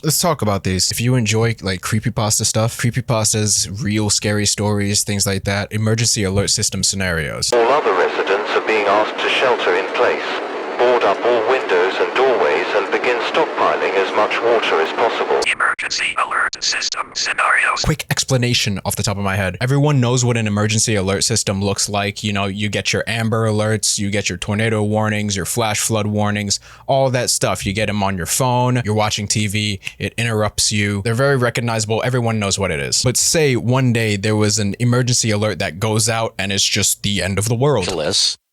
Let's talk about these. If you enjoy like creepypasta stuff, creepypastas, real scary stories, things like that, emergency alert system scenarios. All other residents are being asked to shelter in place, board up all windows and doorways and begin stockpiling as much water as possible. Emergency alert system scenarios. Quick explanation off the top of my head. Everyone knows what an emergency alert system looks like. You know, you get your Amber Alerts, you get your tornado warnings, your flash flood warnings, all that stuff. You get them on your phone, you're watching TV, it interrupts you. They're very recognizable. Everyone knows what it is. But say one day there was an emergency alert that goes out and it's just the end of the world.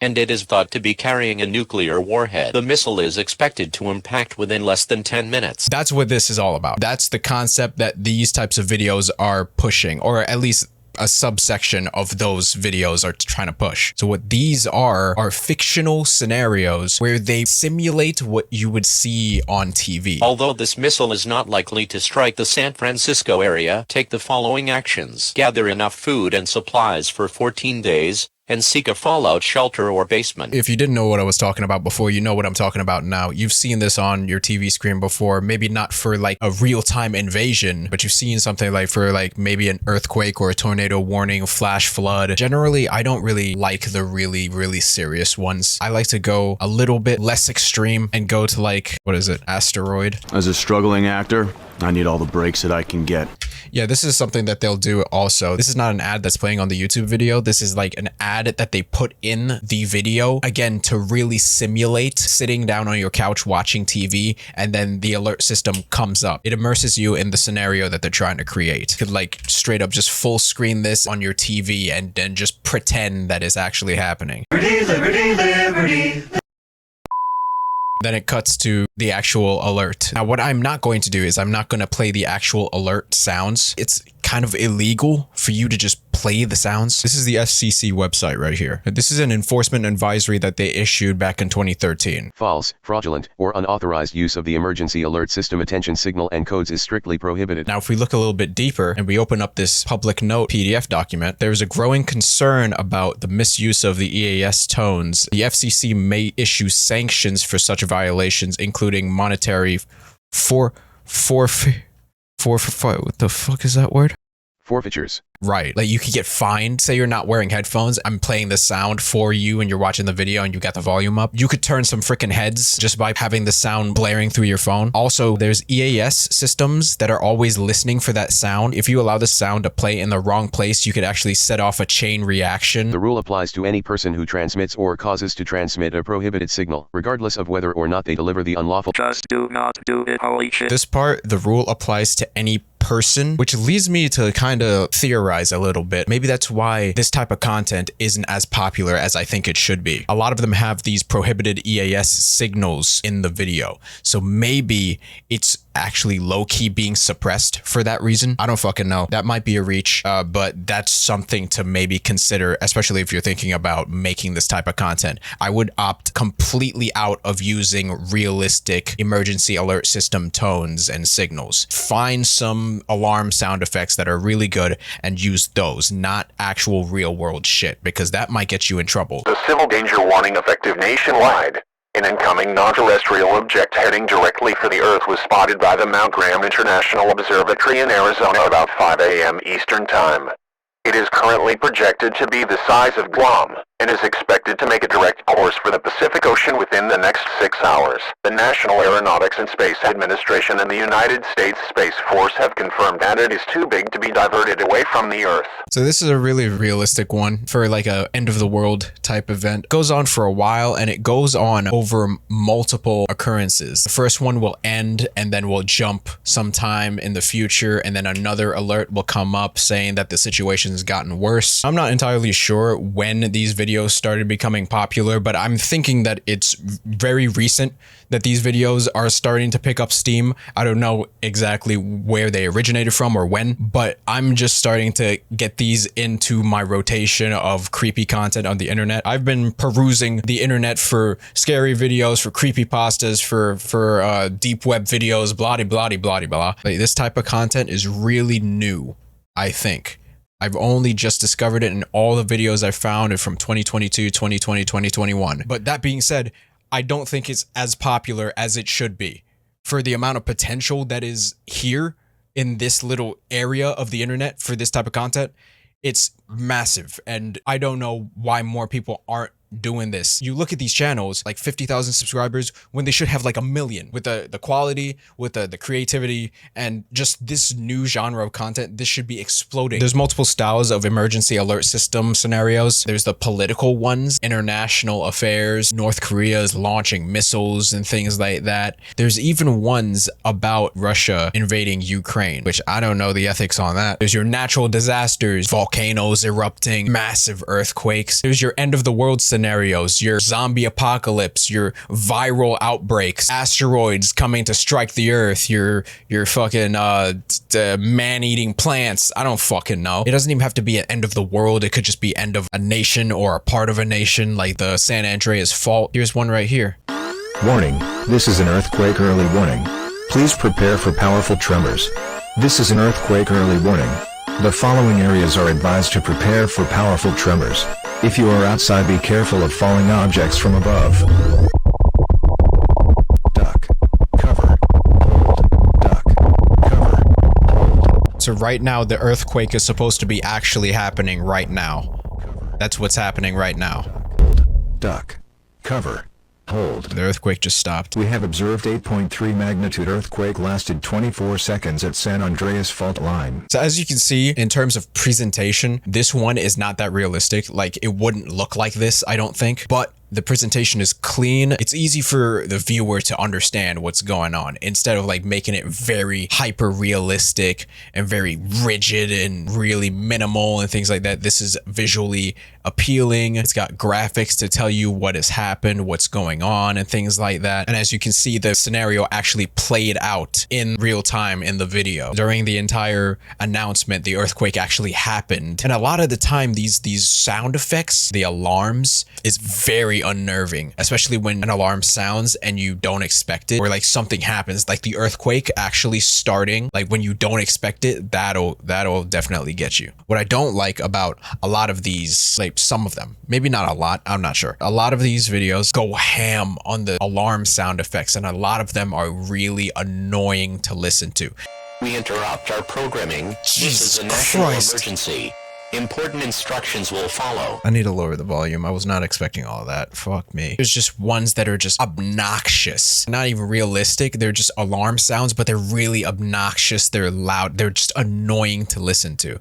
And it is thought to be carrying a nuclear warhead. The missile is expected to impact within less than 10 minutes. That's what this is all about. That's the concept that these types of videos are pushing, or at least a subsection of those videos are trying to push. So what these are fictional scenarios where they simulate what you would see on TV. Although this missile is not likely to strike the San Francisco area, take the following actions. Gather enough food and supplies for 14 days. And seek a fallout shelter or basement. If you didn't know what I was talking about before, you know what I'm talking about now. You've seen this on your TV screen before, maybe not for like a real-time invasion, but you've seen something like for like maybe an earthquake or a tornado warning, flash flood. Generally, I don't really like the really serious ones. I like to go a little bit less extreme and go to like, what is it, asteroid? As a struggling actor, I need all the breaks that I can get. Yeah, this is something that they'll do also. This is not an ad that's playing on the YouTube video. This is like an ad that they put in the video, again, to really simulate sitting down on your couch watching TV, and then the alert system comes up. It immerses you in the scenario that they're trying to create. You could like straight up just full screen this on your TV and then just pretend that it's actually happening. Liberty, liberty, liberty. Then it cuts to the actual alert. Now, what I'm not going to do is I'm not going to play the actual alert sounds. It's kind of illegal for you to just play the sounds. This is the FCC website right here. This is an enforcement advisory that they issued back in 2013. False, fraudulent, or unauthorized use of the emergency alert system attention signal and codes is strictly prohibited. Now, if we look a little bit deeper and we open up this public note PDF document, there's a growing concern about the misuse of the EAS tones. The FCC may issue sanctions for such violations, including monetary what the fuck is that word? Forfeitures. Right. Like you could get fined. Say you're not wearing headphones. I'm playing the sound for you and you're watching the video and you got the volume up. You could turn some freaking heads just by having the sound blaring through your phone. Also, there's EAS systems that are always listening for that sound. If you allow the sound to play in the wrong place, you could actually set off a chain reaction. The rule applies to any person who transmits or causes to transmit a prohibited signal, regardless of whether or not they deliver the unlawful. Just do not do it, holy shit. This part, the rule applies to any person, which leads me to kind of theorize a little bit. Maybe that's why this type of content isn't as popular as I think it should be. A lot of them have these prohibited EAS signals in the video. So maybe it's actually low-key being suppressed for that reason. I don't fucking know. That might be a reach, but that's something to maybe consider, especially if you're thinking about making this type of content. I would opt completely out of using realistic emergency alert system tones and signals. Find some alarm sound effects that are really good and use those, not actual real-world shit, because that might get you in trouble. The civil danger warning effective nationwide. An incoming non-terrestrial object heading directly for the Earth was spotted by the Mount Graham International Observatory in Arizona about 5 a.m. Eastern Time. It is currently projected to be the size of Guam and is expected to make a direct course for the Pacific Ocean within the next 6 hours. The National Aeronautics and Space Administration and the United States Space Force have confirmed that it is too big to be diverted away from the Earth. So this is a really realistic one for like a end of the world type event. It goes on for a while and it goes on over multiple occurrences. The first one will end and then we'll jump sometime in the future and then another alert will come up saying that the situation's gotten worse. I'm not entirely sure when these videos started becoming popular, but I'm thinking that it's very recent that these videos are starting to pick up steam. I don't know exactly where they originated from or when, but I'm just starting to get these into my rotation of creepy content on the internet. I've been perusing the internet for scary videos, for creepypastas, for deep web videos, blah, blah, blah, blah. Like, this type of content is really new, I think. I've only just discovered it, and all the videos I found are from 2022, 2020, 2021. But that being said, I don't think it's as popular as it should be for the amount of potential that is here in this little area of the internet for this type of content. It's massive, and I don't know why more people aren't doing this. You look at these channels, like 50,000 subscribers, when they should have like 1 million. With the quality, with the creativity, and just this new genre of content, this should be exploding. There's multiple styles of emergency alert system scenarios. There's the political ones, international affairs, North Korea is launching missiles and things like that. There's even ones about Russia invading Ukraine, which I don't know the ethics on that. There's your natural disasters, volcanoes erupting, massive earthquakes. There's your end of the world scenarios, your zombie apocalypse, your viral outbreaks, asteroids coming to strike the earth, your fucking man-eating plants. I don't fucking know. It doesn't even have to be an end of the world. It could just be end of a nation or a part of a nation, like the San Andreas fault. Here's one right here. Warning, this is an earthquake early warning. Please prepare for powerful tremors. This is an earthquake early warning. The following areas are advised to prepare for powerful tremors. If you are outside, be careful of falling objects from above. Duck. Cover. Hold. Duck. Cover. Hold. So right now, the earthquake is supposed to be actually happening right now. That's what's happening right now. Duck. Cover. Hold. The earthquake just stopped. We have observed 8.3 magnitude earthquake lasted 24 seconds at San Andreas fault line. So as you can see, in terms of presentation, this one is not that realistic. Like, it wouldn't look like this, I don't think. But the presentation is clean. It's easy for the viewer to understand what's going on instead of like making it very hyper realistic and very rigid and really minimal and things like that. This is visually appealing. It's got graphics to tell you what has happened, what's going on, and things like that. And as you can see, the scenario actually played out in real time in the video. During the entire announcement, the earthquake actually happened. And a lot of the time, these sound effects, the alarms, is very unnerving, especially when an alarm sounds and you don't expect it, or like something happens, like the earthquake actually starting, like when you don't expect it. That'll definitely get you. What I don't like about a lot of these, like some of them, maybe not a lot, I'm not sure, a lot of these videos go ham on the alarm sound effects, and a lot of them are really annoying to listen to. We interrupt our programming. Jesus This is a national Christ. emergency. Important instructions will follow. I need to lower the volume. I was not expecting all of that. Fuck me. There's just ones that are just obnoxious. Not even realistic. They're just alarm sounds, but they're really obnoxious. They're loud. They're just annoying to listen to.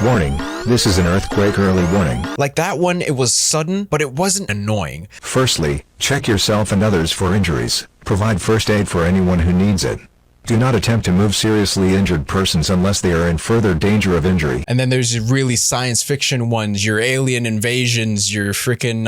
Warning, this is an earthquake early warning. Like that one, it was sudden, but it wasn't annoying. Firstly, check yourself and others for injuries. Provide first aid for anyone who needs it. Do not attempt to move seriously injured persons unless they are in further danger of injury. And then there's really science fiction ones, your alien invasions, your freaking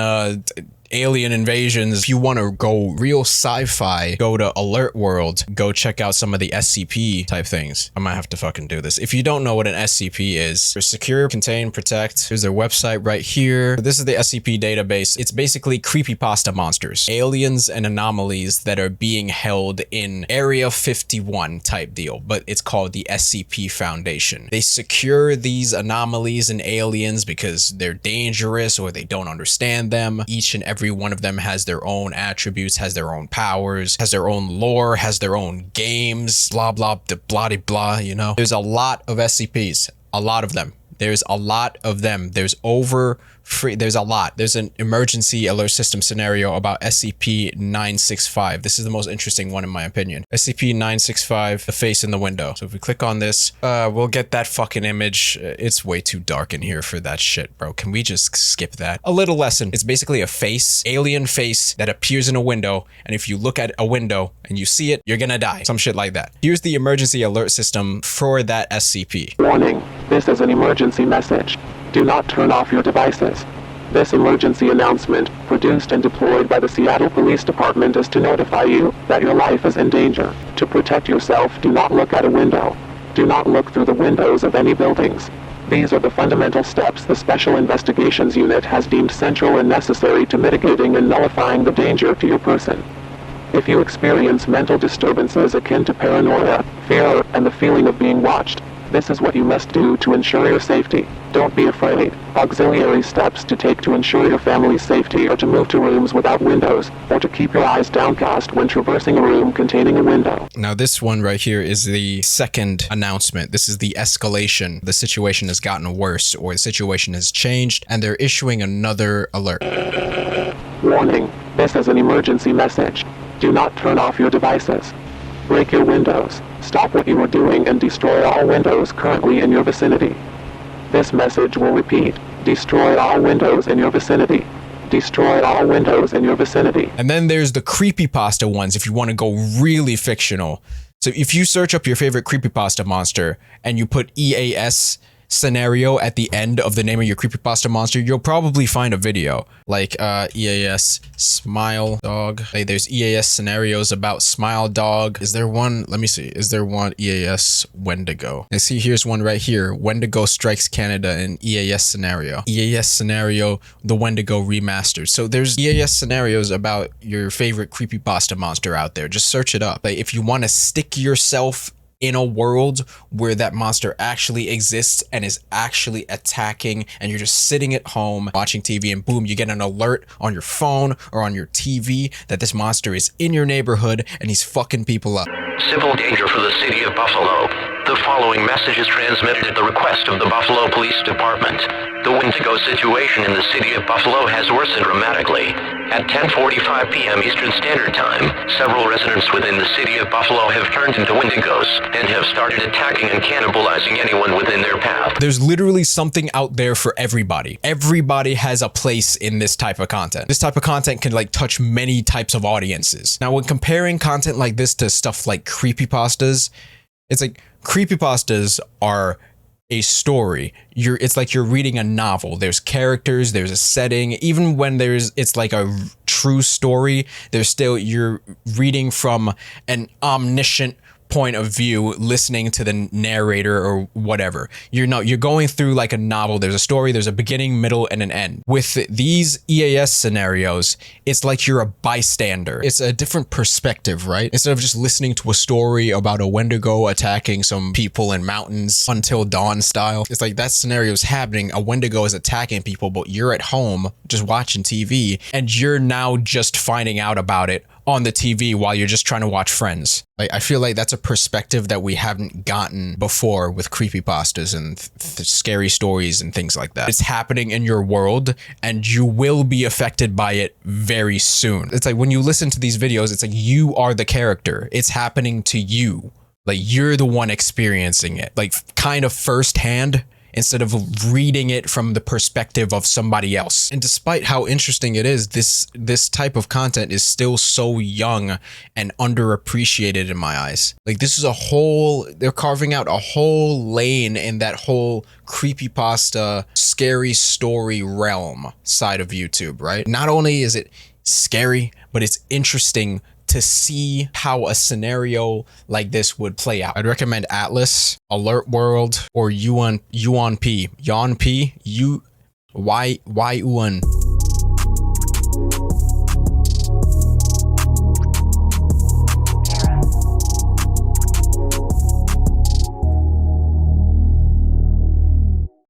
alien invasions. If you want to go real sci-fi, go to Alert World, go check out some of the SCP type things. I might have to fucking do this. If you don't know what an SCP is, secure, contain, protect. Here's their website right here. This is the SCP database. It's basically creepypasta monsters, aliens and anomalies that are being held in Area 51 type deal, but it's called the SCP Foundation. They secure these anomalies and aliens because they're dangerous or they don't understand them. Each and every one of them has their own attributes, has their own powers, has their own lore, has their own games, blah, blah, blah, blah, you know. There's a lot of SCPs, a lot of them. There's a lot of them. There's a lot. There's an emergency alert system scenario about SCP-965. This is the most interesting one in my opinion. SCP-965, the face in the window. So if we click on this, we'll get that fucking image. It's way too dark in here for that shit, bro. Can we just skip that? A little lesson. It's basically a face, alien face that appears in a window. And if you look at a window and you see it, you're gonna die. Some shit like that. Here's the emergency alert system for that SCP. Warning, this is an emergency message. Do not turn off your devices. This emergency announcement, produced and deployed by the Seattle Police Department, is to notify you that your life is in danger. To protect yourself, do not look at a window. Do not look through the windows of any buildings. These are the fundamental steps the Special Investigations Unit has deemed central and necessary to mitigating and nullifying the danger to your person. If you experience mental disturbances akin to paranoia, fear, and the feeling of being watched, This is what you must do to ensure your safety. Don't be afraid. Auxiliary steps to take to ensure your family's safety are to move to rooms without windows, or to keep your eyes downcast when traversing a room containing a window. Now this one right here is the second announcement. This is the escalation. The situation has gotten worse, or the situation has changed, and they're issuing another alert. Warning, this is an emergency message. Do not turn off your devices. Break your windows. Stop what you are doing and destroy all windows currently in your vicinity. This message will repeat. Destroy all windows in your vicinity. Destroy all windows in your vicinity. And then there's the creepypasta ones if you want to go really fictional. So if you search up your favorite creepypasta monster and you put EAS scenario at the end of the name of your creepypasta monster, you'll probably find a video like EAS smile dog. Like there's EAS scenarios about smile dog. Is there one? Let me see. Is there one EAS Wendigo? I see here's one right here. Wendigo strikes Canada in EAS scenario. EAS scenario, the Wendigo remastered. So there's EAS scenarios about your favorite creepypasta monster out there. Just search it up. Like if you want to stick yourself in a world where that monster actually exists and is actually attacking, and you're just sitting at home watching TV, and boom, you get an alert on your phone or on your TV that this monster is in your neighborhood and he's fucking people up. Civil danger for the city of Buffalo. The following message is transmitted at the request of the Buffalo Police Department. The Wendigo situation in the city of Buffalo has worsened dramatically. At 10:45 p.m. Eastern Standard Time, several residents within the city of Buffalo have turned into Wendigos and have started attacking and cannibalizing anyone within their path. There's literally something out there for everybody. Everybody has a place in this type of content. This type of content can like touch many types of audiences. Now, when comparing content like this to stuff like creepypastas, it's like creepypastas are a story. It's like you're reading a novel. There's characters, there's a setting. Even when it's like a true story, you're reading from an omniscient point of view, listening to the narrator or whatever. You're going through like a novel. There's a story, there's a beginning, middle, and an end. With these EAS scenarios, it's like you're a bystander. It's a different perspective, right? Instead of just listening to a story about a Wendigo attacking some people in mountains until dawn style, it's like that scenario is happening. A Wendigo is attacking people, but you're at home just watching TV, and you're now just finding out about it on the TV while you're just trying to watch Friends. Like, I feel like that's a perspective that we haven't gotten before with creepypastas and scary stories and things like that. It's happening in your world and you will be affected by it very soon. It's like when you listen to these videos, it's like you are the character. It's happening to you. Like you're the one experiencing it, like kind of firsthand, instead of reading it from the perspective of somebody else. And despite how interesting it is, this type of content is still so young and underappreciated in my eyes. Like this is they're carving out a whole lane in that whole creepypasta, scary story realm side of YouTube, right? Not only is it scary, but it's interesting to see how a scenario like this would play out. I'd recommend Atlas, Alert World, or Yuan P. Yuan P. Yuan.